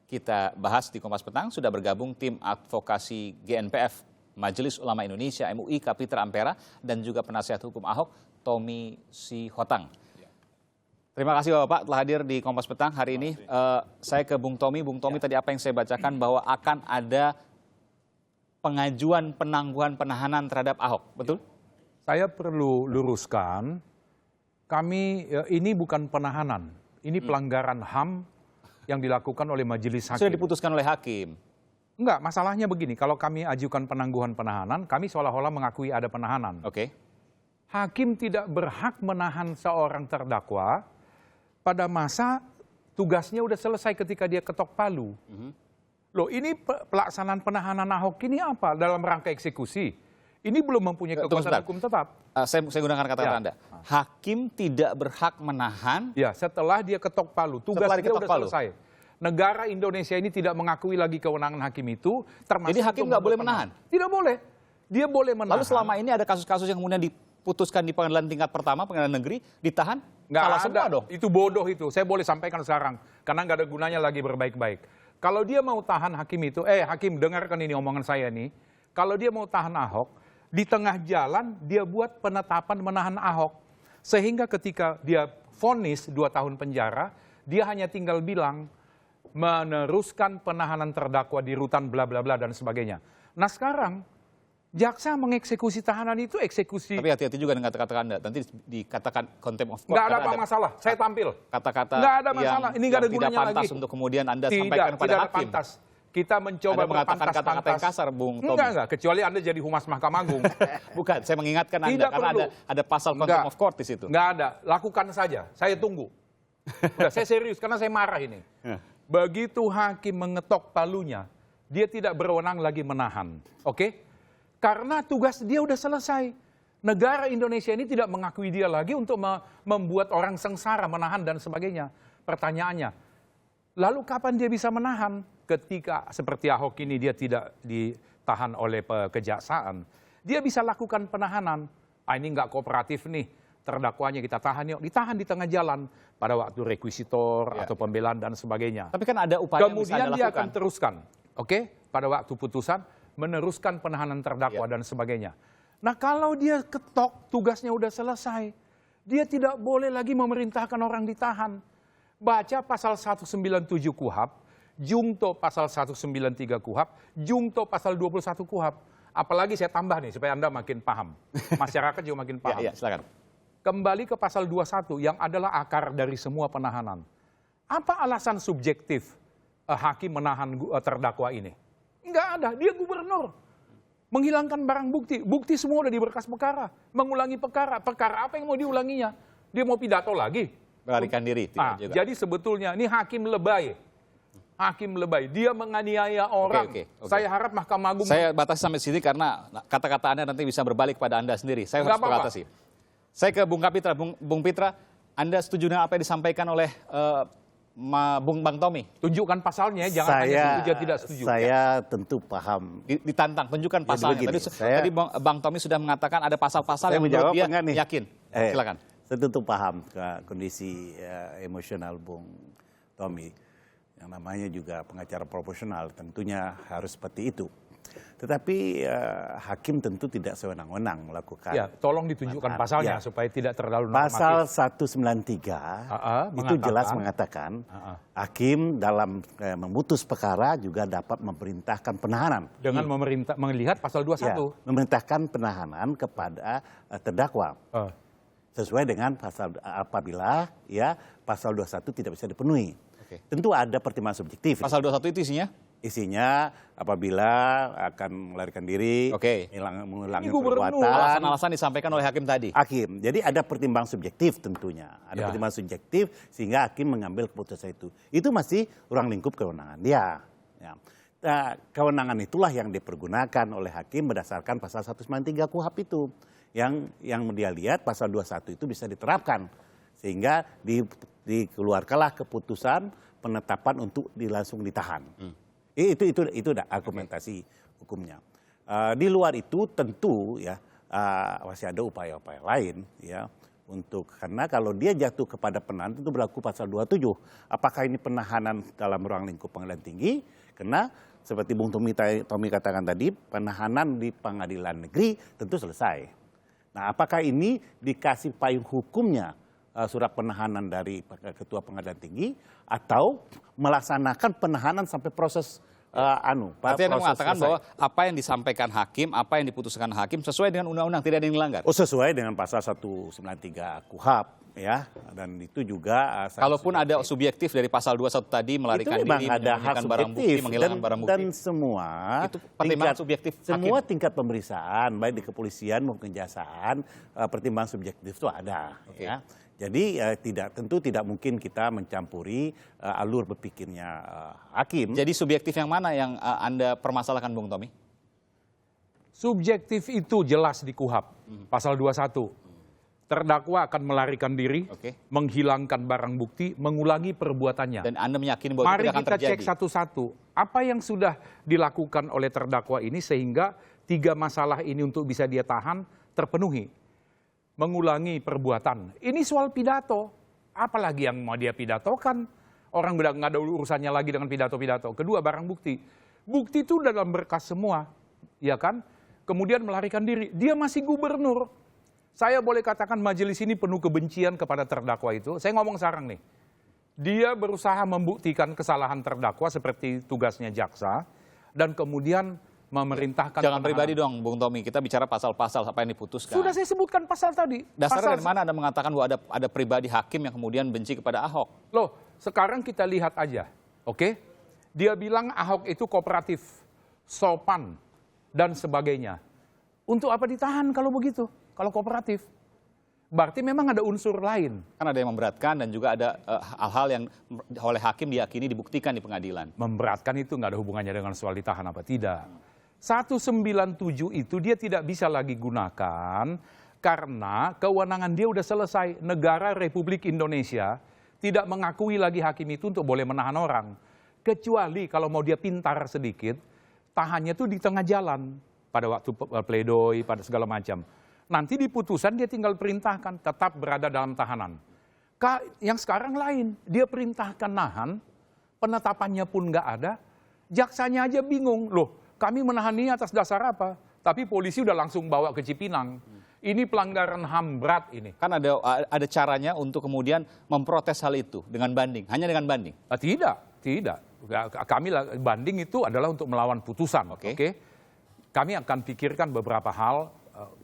kita bahas di Kompas Petang. Sudah bergabung tim advokasi GNPF Majelis Ulama Indonesia MUI Kapitra Ampera dan juga penasihat hukum Ahok Tommy Sihotang. Terima kasih Bapak telah hadir di Kompas Petang hari ini. Saya ke Bung Tommy. Bung Tommy, tadi apa yang saya bacakan bahwa akan ada pengajuan penangguhan penahanan terhadap Ahok, betul? Saya perlu luruskan, ini bukan penahanan, ini pelanggaran HAM yang dilakukan oleh majelis hakim. Sudah diputuskan oleh hakim. Enggak, masalahnya begini, kalau kami ajukan penangguhan penahanan, kami seolah-olah mengakui ada penahanan. Oke. Hakim tidak berhak menahan seorang terdakwa pada masa tugasnya udah selesai ketika dia ketok palu. Loh, ini pelaksanaan penahanan Ahok ini apa? Dalam rangka eksekusi. Ini belum mempunyai kekuatan hukum tetap. Saya gunakan kata-kata Anda. Hakim tidak berhak menahan. Ya, setelah dia ketok palu, tugas dia udah selesai. Negara Indonesia ini tidak mengakui lagi kewenangan hakim itu. Jadi hakim nggak boleh menahan? Tidak boleh. Dia boleh menahan. Lalu selama ini ada kasus-kasus yang kemudian diputuskan di pengadilan tingkat pertama, pengadilan negeri, ditahan? Nggak salah ada. Semua dong. Itu bodoh itu. Saya boleh sampaikan sekarang. Karena nggak ada gunanya lagi berbaik-baik. Kalau dia mau tahan hakim itu, hakim dengarkan ini omongan saya nih. Kalau dia mau tahan Ahok, di tengah jalan dia buat penetapan menahan Ahok. Sehingga ketika dia vonis 2 tahun penjara, dia hanya tinggal bilang meneruskan penahanan terdakwa di rutan bla bla bla dan sebagainya. Nah sekarang jaksa mengeksekusi tahanan itu eksekusi. Tapi hati-hati juga dengan kata-kata Anda. Nanti dikatakan contempt of court. Nggak ada apa masalah. Saya tampil. Kata-kata nggak ada masalah. Ini nggak ada gunanya tidak pantas lagi. Untuk kemudian Anda sampaikan kepada hakim. Pantas. Kita mencoba mengatakan kata-kata yang kasar, Bung Tommy. Enggak. Kecuali Anda jadi humas Mahkamah Agung. Bukan, saya mengingatkan Anda. Tidak karena perlu. ada pasal contempt of court di situ. Nggak ada. Lakukan saja. Saya tunggu. Udah, saya serius karena saya marah ini. Begitu hakim mengetok palunya, dia tidak berwenang lagi menahan. Oke? Karena tugas dia udah selesai. Negara Indonesia ini tidak mengakui dia lagi untuk membuat orang sengsara, menahan dan sebagainya. Pertanyaannya, lalu kapan dia bisa menahan? Ketika seperti Ahok ini dia tidak ditahan oleh kejaksaan, dia bisa lakukan penahanan. Ini nggak kooperatif nih, terdakwanya kita tahan yuk. Ditahan di tengah jalan pada waktu rekuisitor atau pembelaan dan sebagainya. Tapi kan ada upaya kemudian yang bisa Anda dia lakukan. akan teruskan, pada waktu putusan meneruskan penahanan terdakwa dan sebagainya. Nah kalau dia ketok tugasnya udah selesai, dia tidak boleh lagi memerintahkan orang ditahan. Baca pasal 197 KUHP, Jungto pasal 193 KUHP, Jungto pasal 21 KUHP. Apalagi saya tambah nih supaya Anda makin paham. Masyarakat juga makin paham. Silakan. Kembali ke pasal 21 yang adalah akar dari semua penahanan. Apa alasan subjektif hakim menahan terdakwa ini? Enggak ada, dia gubernur. Menghilangkan barang bukti. Bukti semua udah di berkas perkara. Mengulangi perkara. Perkara apa yang mau diulanginya? Dia mau pidato lagi? Melarikan diri. Juga. Jadi sebetulnya ini hakim lebay. Hakim lebay. Dia menganiaya orang. Oke. Saya harap Mahkamah Agung... Saya batasi sampai sini karena kata-kata Anda nanti bisa berbalik pada Anda sendiri. Saya harus batasi. Saya ke Bung Kapitra. Bung Pitra, Anda setuju dengan apa yang disampaikan oleh Bang Tommy? Tunjukkan pasalnya, jangan hanya setuju tidak setuju. Saya tentu paham. Ditantang, tunjukkan pasalnya. Tadi Bang Tommy sudah mengatakan ada pasal-pasal yang menurut dia yakin. Silakan. Saya tentu paham ke kondisi emosional Bung Tommy. Yang namanya juga pengacara profesional, tentunya harus seperti itu. Tetapi hakim tentu tidak sewenang-wenang melakukan. Ya, tolong ditunjukkan pasalnya supaya tidak terlalu normatif. Pasal 193 itu jelas mengatakan hakim dalam memutus perkara juga dapat memerintahkan penahanan. Dengan melihat pasal 21. Ya, memerintahkan penahanan kepada terdakwa. Sesuai dengan pasal apabila pasal 21 tidak bisa dipenuhi. Tentu ada pertimbangan subjektif. Pasal 21 itu isinya? Isinya apabila akan melarikan diri, mengulangi perbuatan. Alasan-alasan disampaikan oleh hakim tadi. Hakim. Jadi ada pertimbangan subjektif tentunya. Ada pertimbangan subjektif sehingga hakim mengambil keputusan itu. Itu masih ruang lingkup kewenangan dia. Nah, kewenangan itulah yang dipergunakan oleh hakim berdasarkan pasal 193 KUHP itu. Yang dia lihat pasal 21 itu bisa diterapkan. Sehingga dikeluarkanlah keputusan penetapan untuk langsung ditahan. Itu argumentasi hukumnya. Di luar itu tentu masih ada upaya-upaya lain karena kalau dia jatuh kepada penahanan itu berlaku pasal 27. Apakah ini penahanan dalam ruang lingkup pengadilan tinggi? Karena seperti Bung Tommy katakan tadi, penahanan di pengadilan negeri tentu selesai. Nah, apakah ini dikasih payung hukumnya surat penahanan dari Ketua Pengadilan Tinggi atau melaksanakan penahanan sampai proses Artinya Anda mengatakan selesai. bahwa apa yang disampaikan hakim, apa yang diputuskan hakim sesuai dengan undang-undang, tidak ada yang dilanggar. Oh, sesuai dengan pasal 193 KUHP ya, dan itu juga Kalaupun ada subjektif dari pasal 21 tadi, melarikan itu memang diri, ada hak menyembunyikan barang bukti, subjektif menghilangkan barang bukti. dan semua Itu pertimbangan subjektif hakim. semua tingkat pemeriksaan baik di kepolisian maupun kejaksaan, pertimbangan subjektif itu ada. Oke. Ya. Jadi tentu tidak mungkin kita mencampuri alur berpikirnya hakim. Jadi subjektif yang mana yang Anda permasalahkan, Bung Tommy? Subjektif itu jelas di KUHP, pasal 21. Terdakwa akan melarikan diri, Oke. menghilangkan barang bukti, mengulangi perbuatannya. Dan Anda meyakini bahwa Mari itu tidak akan kita terjadi. cek satu-satu. Apa yang sudah dilakukan oleh terdakwa ini sehingga 3 masalah ini untuk bisa dia tahan terpenuhi. Mengulangi perbuatan. Ini soal pidato. Apalagi yang mau dia pidatokan. Orang udah nggak ada urusannya lagi dengan pidato-pidato. Kedua, barang bukti. Bukti itu dalam berkas semua. Ya kan? Kemudian melarikan diri. Dia masih gubernur. Saya boleh katakan majelis ini penuh kebencian kepada terdakwa itu. Saya ngomong sekarang nih. Dia berusaha membuktikan kesalahan terdakwa seperti tugasnya jaksa. Dan kemudian memerintahkan Jangan penahanan. pribadi dong, Bung Tommy. Kita bicara pasal-pasal apa yang diputuskan. Sudah saya sebutkan pasal tadi. Dasarnya Pasal dari mana Anda mengatakan bahwa ada pribadi hakim yang kemudian benci kepada Ahok? Loh, sekarang kita lihat aja, oke? Dia bilang Ahok itu kooperatif, sopan, dan sebagainya. Untuk apa ditahan kalau begitu? Kalau kooperatif? Berarti memang ada unsur lain. Kan ada yang memberatkan dan juga ada hal-hal yang oleh hakim diyakini dibuktikan di pengadilan. Memberatkan itu nggak ada hubungannya dengan soal ditahan apa tidak. 197 itu dia tidak bisa lagi gunakan karena kewenangan dia udah selesai. Negara Republik Indonesia tidak mengakui lagi hakim itu untuk boleh menahan orang. Kecuali kalau mau dia pintar sedikit, tahannya tuh di tengah jalan. Pada waktu pledoi, pada segala macam. Nanti di putusan dia tinggal perintahkan tetap berada dalam tahanan. Yang sekarang lain, dia perintahkan nahan, penetapannya pun nggak ada, jaksanya aja bingung. Loh, kami menahan ini atas dasar apa? Tapi polisi udah langsung bawa ke Cipinang. Ini pelanggaran HAM berat ini. Kan ada caranya untuk kemudian memprotes hal itu dengan banding, hanya dengan banding. Tidak. Kami banding itu adalah untuk melawan putusan. Oke. Oke? Kami akan pikirkan beberapa hal,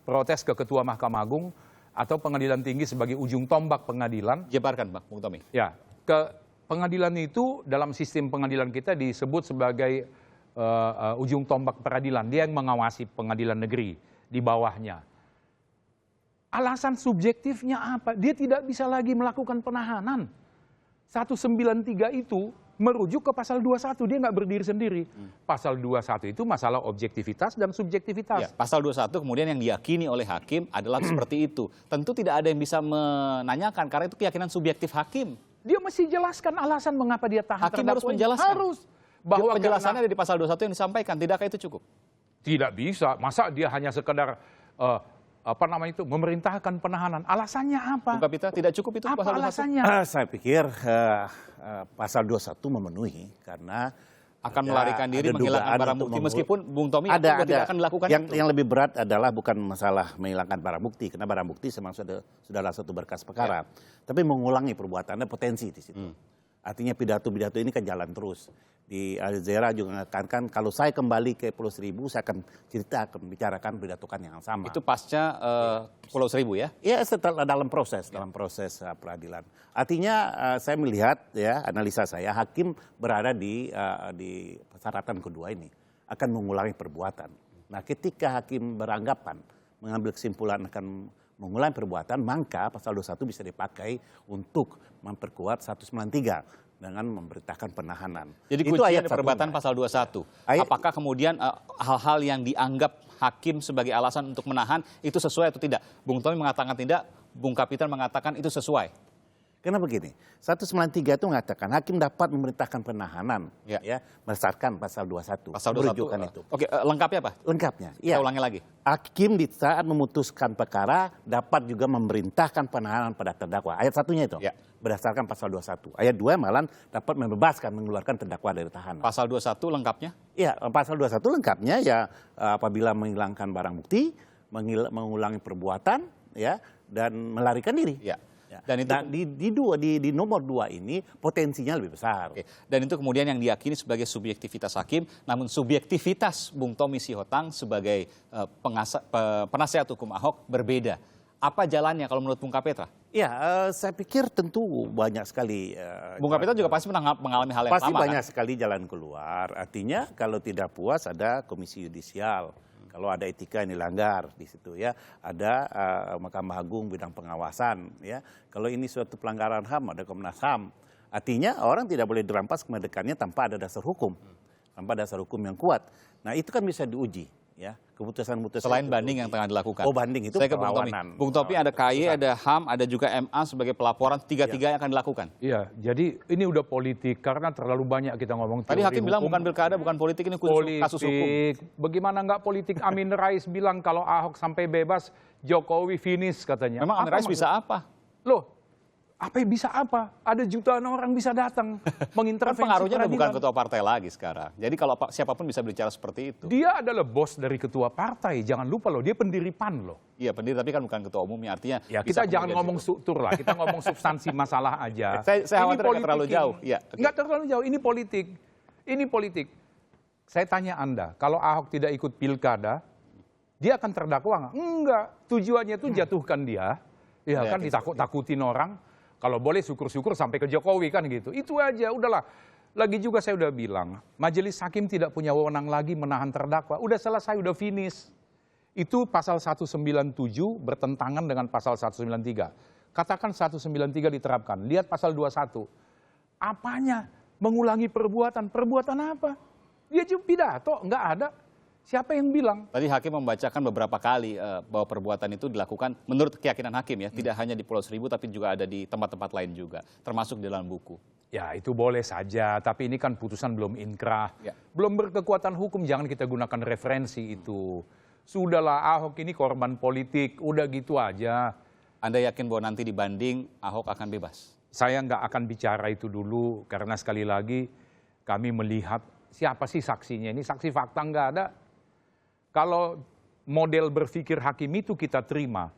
protes ke Ketua Mahkamah Agung atau Pengadilan Tinggi sebagai ujung tombak pengadilan. Jabarkan, Bung Tommy. Ya, ke pengadilan itu dalam sistem pengadilan kita disebut sebagai ujung tombak peradilan. Dia yang mengawasi pengadilan negeri di bawahnya. Alasan subjektifnya apa? Dia tidak bisa lagi melakukan penahanan. 193 itu merujuk ke pasal 21, dia nggak berdiri sendiri. Pasal 21 itu masalah objektivitas dan subjektivitas. Ya, pasal 21 kemudian yang diyakini oleh hakim adalah seperti itu. Tentu tidak ada yang bisa menanyakan karena itu keyakinan subjektif hakim. Dia mesti jelaskan alasan mengapa dia tahan Hakim harus terdakwa ini. menjelaskan. Harus. Bahwa penjelasannya ada di pasal 21 yang disampaikan, tidakkah itu cukup? Tidak bisa. Masa dia hanya sekedar memerintahkan penahanan. Alasannya apa? Bung Kapitra, tidak cukup itu Apa pasal 21? alasannya? Saya pikir pasal 21 memenuhi karena Akan melarikan diri, ada menghilangkan dugaan barang untuk bukti meskipun Bung Tommy ada tidak akan dilakukan itu. yang lebih berat adalah bukan masalah menghilangkan barang bukti karena barang bukti memang sudahlah satu berkas perkara, tapi mengulangi perbuatannya potensi di situ. Artinya pidato-pidato ini kan jalan terus. Di Al Jazeera juga mengatakan kalau saya kembali ke Pulau Seribu saya akan bicarakan pidatokan yang sama. Itu pasca Pulau Seribu ya? Ya, setelah dalam proses peradilan. Artinya saya melihat ya analisa saya hakim berada di persyaratan kedua ini akan mengulangi perbuatan. Nah, ketika hakim beranggapan mengambil kesimpulan akan mengulangi perbuatan, maka pasal 21 bisa dipakai untuk memperkuat 193 dengan memberitakan penahanan. Jadi itu kuncinya ayat di perbuatan satunya. pasal 21. Ayat- Apakah kemudian hal-hal yang dianggap hakim sebagai alasan untuk menahan itu sesuai atau tidak? Bung Tommy mengatakan tidak, Bung Kapitra mengatakan itu sesuai. Karena begini, 193 itu mengatakan hakim dapat memerintahkan penahanan ya berdasarkan pasal 21. Pasal 21. Itu. Oke, lengkapnya apa? Lengkapnya. Saya Ya. ulangi lagi. Hakim di saat memutuskan perkara dapat juga memerintahkan penahanan pada terdakwa. Ayat satunya itu. Ya. Berdasarkan pasal 21. Ayat 2 malah dapat membebaskan, mengeluarkan terdakwa dari tahanan. Pasal 21 lengkapnya? Ya, pasal 21 lengkapnya ya apabila menghilangkan barang bukti, mengulangi perbuatan ya dan melarikan diri. Ya. Ya. Dan itu di nomor 2 ini potensinya lebih besar. Oke. Dan itu kemudian yang diyakini sebagai subjektivitas hakim, namun subjektivitas Bung Tommy Sihotang sebagai penasihat hukum Ahok berbeda. Apa jalannya kalau menurut Bung Kapetra? Ya, saya pikir tentu banyak sekali. Bung Kapetra juga pasti mengalami hal yang pasti sama, banyak kan? sekali jalan keluar. Artinya kalau tidak puas ada komisi yudisial. Kalau ada etika yang dilanggar di situ ya, ada Mahkamah Agung bidang pengawasan ya. Kalau ini suatu pelanggaran HAM ada Komnas HAM. Artinya orang tidak boleh dirampas kemerdekannya tanpa ada dasar hukum, tanpa dasar hukum yang kuat. Nah itu kan bisa diuji ya, keputusan-keputusan. Selain banding yang tengah dilakukan. Oh banding itu saya ke Bung Tommy. perlawanan. Bung Tommy ada KY, ada HAM, ada juga MA sebagai pelaporan, tiga-tiga yang akan dilakukan. Iya, jadi ini udah politik karena terlalu banyak kita ngomong Tadi teori hakim bilang hukum. bukan pilkada, bukan politik, ini khusus kasus hukum. Politik, bagaimana nggak politik? Amin Rais bilang kalau Ahok sampai bebas, Jokowi finish katanya. Memang Amin Rais bisa apa? Loh, apa yang bisa apa? Ada jutaan orang bisa datang Kan mengintervensi pengaruhnya udah bukan peradilan. ketua partai lagi sekarang. Jadi kalau siapapun bisa bicara seperti itu. Dia adalah bos dari ketua partai, jangan lupa loh, dia pendiri PAN loh. Iya pendiri, tapi kan bukan ketua umumnya, artinya Ya bisa kita jangan kemudian ngomong struktur lah, kita ngomong substansi masalah aja. Saya Ini khawatir nggak politik terlalu ini. jauh. Ya, oke. Nggak terlalu jauh, ini politik. Ini politik. Saya tanya Anda, kalau Ahok tidak ikut pilkada, dia akan terdakwa nggak? Enggak, tujuannya itu jatuhkan dia. Ya Saya kan yakin ditakut-takutin orang. Kalau boleh syukur-syukur sampai ke Jokowi kan gitu. Itu aja, udahlah. Lagi juga saya udah bilang, majelis hakim tidak punya wewenang lagi menahan terdakwa. Udah selesai, udah finish. Itu pasal 197 bertentangan dengan pasal 193. Katakan 193 diterapkan. Lihat pasal 21. Apanya? Mengulangi perbuatan. Perbuatan apa? Dia cuma pidato, nggak ada. Siapa yang bilang? Tadi hakim membacakan beberapa kali bahwa perbuatan itu dilakukan menurut keyakinan hakim ya, tidak hanya di Pulau Seribu tapi juga ada di tempat-tempat lain juga, termasuk di dalam buku. Ya itu boleh saja, tapi ini kan putusan belum inkrah. Ya. Belum berkekuatan hukum, jangan kita gunakan referensi itu. Sudahlah, Ahok ini korban politik, udah gitu aja. Anda yakin bahwa nanti dibanding Ahok akan bebas? Saya nggak akan bicara itu dulu, karena sekali lagi kami melihat siapa sih saksinya. Ini saksi fakta nggak ada. Kalau model berpikir hakim itu kita terima,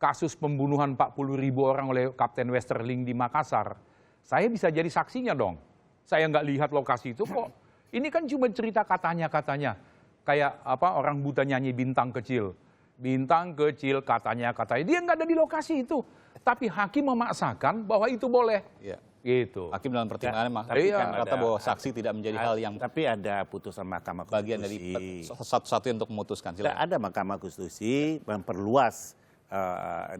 kasus pembunuhan 40.000 orang oleh Kapten Westerling di Makassar, saya bisa jadi saksinya dong. Saya nggak lihat lokasi itu kok. Ini kan cuma cerita katanya-katanya. Kayak apa orang buta nyanyi bintang kecil. Bintang kecil katanya. Dia nggak ada di lokasi itu. Tapi hakim memaksakan bahwa itu boleh. Iya. Gitu. Hakim dalam pertimbangannya tapi kan kan kata ada- bahwa saksi tidak menjadi hal yang Tapi ada putusan Mahkamah Konstitusi. bagian dari satu-satunya untuk memutuskan. Silakan. Ada Mahkamah Konstitusi memperluas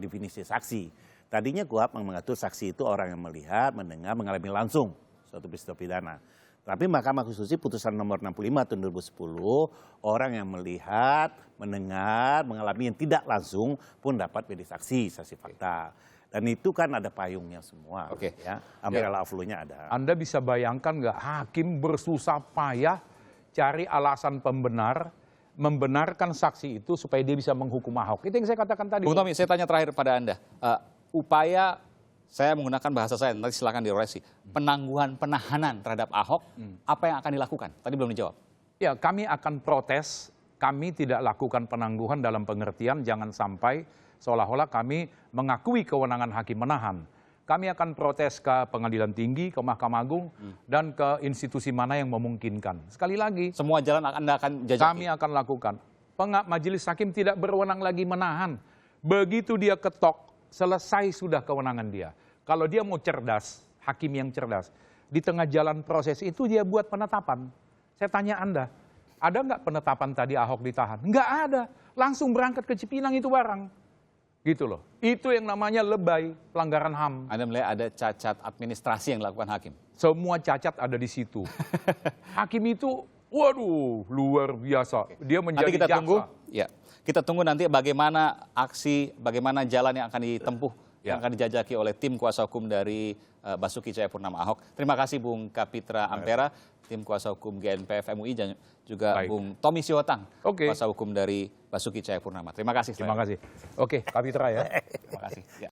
definisi saksi. Tadinya KUHP mengatur saksi itu orang yang melihat, mendengar, mengalami langsung suatu peristiwa pidana. Tapi Mahkamah Konstitusi putusan nomor 65 tahun 2010, orang yang melihat, mendengar, mengalami yang tidak langsung pun dapat menjadi saksi fakta. Dan itu kan ada payungnya semua. Oke. Ya, umbrella of law-nya ada. Anda bisa bayangkan nggak hakim bersusah payah cari alasan pembenar, membenarkan saksi itu supaya dia bisa menghukum Ahok. Itu yang saya katakan tadi. Bung Tommy, saya tanya terakhir pada Anda. Upaya, saya menggunakan bahasa saya, nanti silakan dikoreksi. Penangguhan penahanan terhadap Ahok, apa yang akan dilakukan? Tadi belum dijawab. Ya, kami akan protes. Kami tidak lakukan penangguhan dalam pengertian jangan sampai seolah-olah kami mengakui kewenangan hakim menahan. Kami akan protes ke Pengadilan Tinggi, ke Mahkamah Agung, dan ke institusi mana yang memungkinkan. Sekali lagi, Semua jalan Anda akan jajaki. kami akan lakukan. Majelis hakim tidak berwenang lagi menahan. Begitu dia ketok, selesai sudah kewenangan dia. Kalau dia mau cerdas, hakim yang cerdas, di tengah jalan proses itu dia buat penetapan. Saya tanya Anda, ada nggak penetapan tadi Ahok ditahan? Nggak ada. Langsung berangkat ke Cipinang itu barang. Gitu loh. Itu yang namanya lebay, pelanggaran HAM. Anda melihat ada cacat administrasi yang dilakukan hakim. Semua cacat ada di situ. Hakim itu, waduh, luar biasa. Dia menjadi Nanti kita jaksa. tunggu, ya. Kita tunggu nanti bagaimana aksi, bagaimana jalan yang akan ditempuh yang akan dijajaki oleh tim kuasa hukum dari Basuki Cahayapurnama Ahok. Terima kasih Bung Kapitra Ampera, tim kuasa hukum GNPF MUI, dan juga Bung Tommy Sihotan, kuasa hukum dari Basuki Cahayapurnama. Terima kasih. Terima kasih. Oke, Kapitra ya. Terima kasih. Ya.